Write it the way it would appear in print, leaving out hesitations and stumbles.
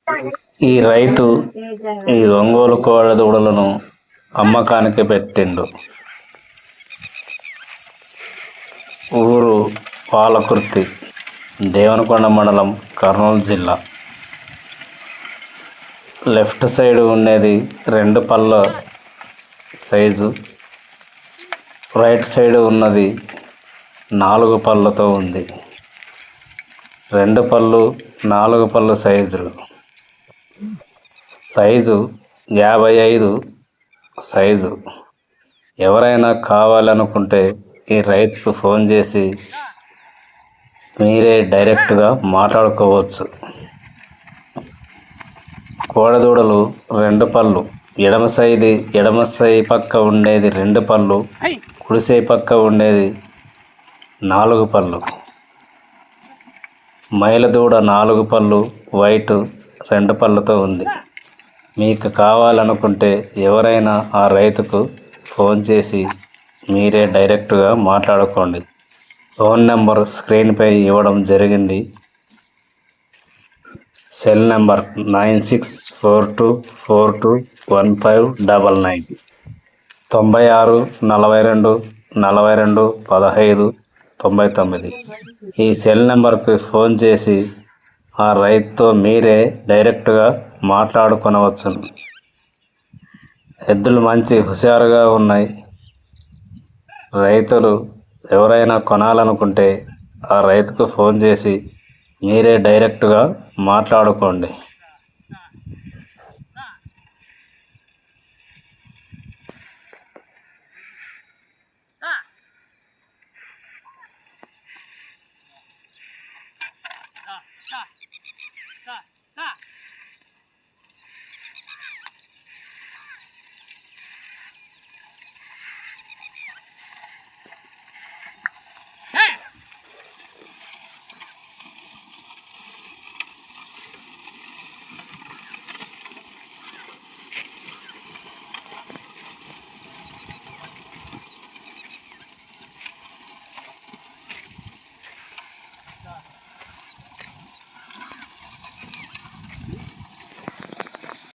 ఈ రైతు ఈ ఒంగోలు కోడదూడలను అమ్మకానికి పెట్టిండు. ఊరు పాలకుర్తి, దేవనకొండ మండలం, కర్నూలు జిల్లా. లెఫ్ట్ సైడ్ ఉండేది 2 పళ్ళ సైజు, రైట్ సైడ్ ఉన్నది 4 పళ్ళతో ఉంది. 2 పళ్ళు 4 పళ్ళు సైజు 55 సైజు. ఎవరైనా కావాలనుకుంటే ఈ రైతుకు ఫోన్ చేసి మీరే డైరెక్ట్గా మాట్లాడుకోవచ్చు. కోడదూడలు 2 పళ్ళు, ఎడమ సై పక్క ఉండేది 2 పళ్ళు, కుడిసై పక్క ఉండేది 4 పళ్ళు. మైలదూడ 4 పళ్ళు, వైట్ 2 పళ్ళతో ఉంది. మీకు కావాలనుకుంటే ఎవరైనా ఆ రైతుకు ఫోన్ చేసి మీరే డైరెక్ట్గా మాట్లాడుకోండి. ఫోన్ నెంబర్ స్క్రీన్పై ఇవ్వడం జరిగింది. Cell number 9642421599, 96 42 42 15 99. ఈ సెల్ నెంబర్కి ఫోన్ చేసి ఆ రైతుతో మీరే డైరెక్ట్గా మాట్లాడుకొనవచ్చు. ఎద్దులు మంచి హుషారుగా ఉన్నాయి. రైతులు ఎవరైనా కొనాలనుకుంటే ఆ రైతుకు ఫోన్ చేసి మీరే డైరెక్ట్గా మాట్లాడుకోండి.